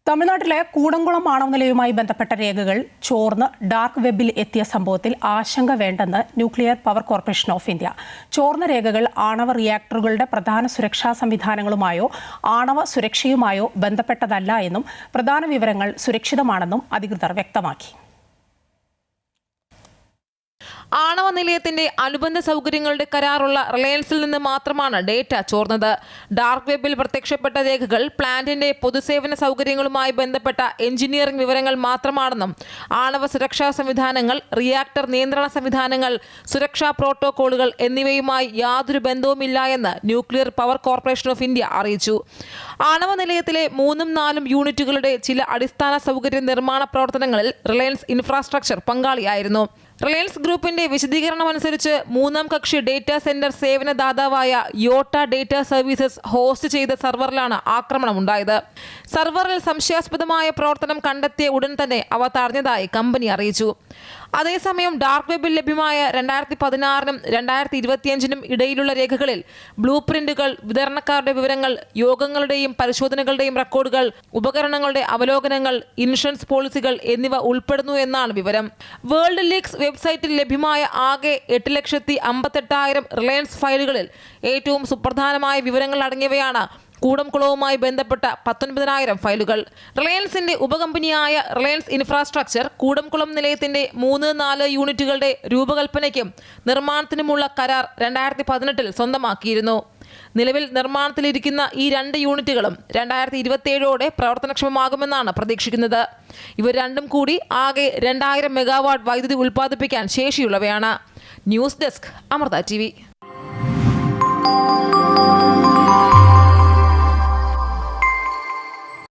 തമിഴ്നാട്ടിലെ കൂടംകുളം ആണവ നിലയവുമായി ബന്ധപ്പെട്ട രേഖകൾ ചോർന്ന് ഡാർക്ക് വെബിൽ എത്തിയ സംഭവത്തിൽ ആശങ്ക വേണ്ടെന്ന് nuclear power corporation of India. ചോർന്ന രേഖകൾ ആണവ റിയാക്ടറുകളുടെ പ്രധാന സുരക്ഷാ സംവിധാനങ്ങളുമായോ ആണവ സുരക്ഷയുമായോ ബന്ധപ്പെട്ടതല്ല എന്നും പ്രധാന വിവരങ്ങൾ സുരക്ഷിതമാണെന്നും അധികൃതർ വ്യക്തമാക്കി. ആണവ നിലയത്തിന്റെ അനുബന്ധ സൗകര്യങ്ങളുടെ കരാറുള്ള റിലയൻസിൽ നിന്ന് മാത്രമാണ് ഡേറ്റ ചോർന്നത്. ഡാർക്ക് വെബിൽ പ്രത്യക്ഷപ്പെട്ട രേഖകൾ പ്ലാന്റിന്റെ പൊതുസേവന സൗകര്യങ്ങളുമായി ബന്ധപ്പെട്ട എഞ്ചിനീയറിംഗ് വിവരങ്ങൾ മാത്രമാണെന്നും ആണവ സുരക്ഷാ സംവിധാനങ്ങൾ, റിയാക്ടർ നിയന്ത്രണ സംവിധാനങ്ങൾ, സുരക്ഷാ പ്രോട്ടോകോളുകൾ എന്നിവയുമായി യാതൊരു ബന്ധവുമില്ല എന്ന് nuclear power corporation of India അറിയിച്ചു. ആണവ നിലയത്തിലെ 3-4 യൂണിറ്റുകളുടെ ചില അടിസ്ഥാന സൗകര്യ നിർമ്മാണ പ്രവർത്തനങ്ങളിൽ റിലയൻസ് ഇൻഫ്രാസ്ട്രക്ചർ പങ്കാളിയായിരുന്നു. റിലയൻസ് ഗ്രൂപ്പിന്റെ വിശദീകരണമനുസരിച്ച് മൂന്നാം കക്ഷി ഡേറ്റാ സെന്റർ സേവന ദാതാവായ യോട്ട ഡേറ്റ സർവീസസ് ഹോസ്റ്റ് ചെയ്ത സർവറിലാണ് ആക്രമണമുണ്ടായത്. സർവറിൽ സംശയാസ്പദമായ പ്രവർത്തനം കണ്ടെത്തിയ ഉടൻ തന്നെ അവ തടഞ്ഞതായി കമ്പനി അറിയിച്ചു. അതേസമയം ഡാർക്ക് വെബിൽ ലഭ്യമായ 2016-നും 2025-നും ഇടയിലുള്ള രേഖകളിൽ ബ്ലൂ പ്രിന്റുകൾ, വിതരണക്കാരുടെ വിവരങ്ങൾ, യോഗങ്ങളുടെയും പരിശോധനകളുടെയും റെക്കോർഡുകൾ, ഉപകരണങ്ങളുടെ അവലോകനങ്ങൾ, ഇൻഷുറൻസ് പോളിസികൾ എന്നിവ ഉൾപ്പെടുന്നു എന്നാണ് വിവരം. വേൾഡ് ലീക്സ് വെബ്സൈറ്റിൽ ലഭ്യമായ ആകെ 8,58,000 റിലയൻസ് ഫയലുകളിൽ ഏറ്റവും സുപ്രധാനമായ വിവരങ്ങൾ അടങ്ങിയവയാണ് കൂടംകുളവുമായി ബന്ധപ്പെട്ട 19,000 ഫയലുകൾ. റിലയൻസിന്റെ ഉപകമ്പനിയായ റിലയൻസ് ഇൻഫ്രാസ്ട്രക്ചർ കൂടംകുളം നിലയത്തിന്റെ 3-4 യൂണിറ്റുകളുടെ രൂപകൽപ്പനയ്ക്കും നിർമ്മാണത്തിനുമുള്ള കരാർ 2018-ൽ സ്വന്തമാക്കിയിരുന്നു. നിലവിൽ നിർമ്മാണത്തിലിരിക്കുന്ന ഈ 2 യൂണിറ്റുകളും 2027ഓടെ പ്രവർത്തനക്ഷമമാകുമെന്നാണ് പ്രതീക്ഷിക്കുന്നത്. ഇവ രണ്ടും കൂടി ആകെ 2000 മെഗാവാട്ട് വൈദ്യുതി ഉൽപ്പാദിപ്പിക്കാൻ ശേഷിയുള്ളവയാണ്. News desk, Amrita TV.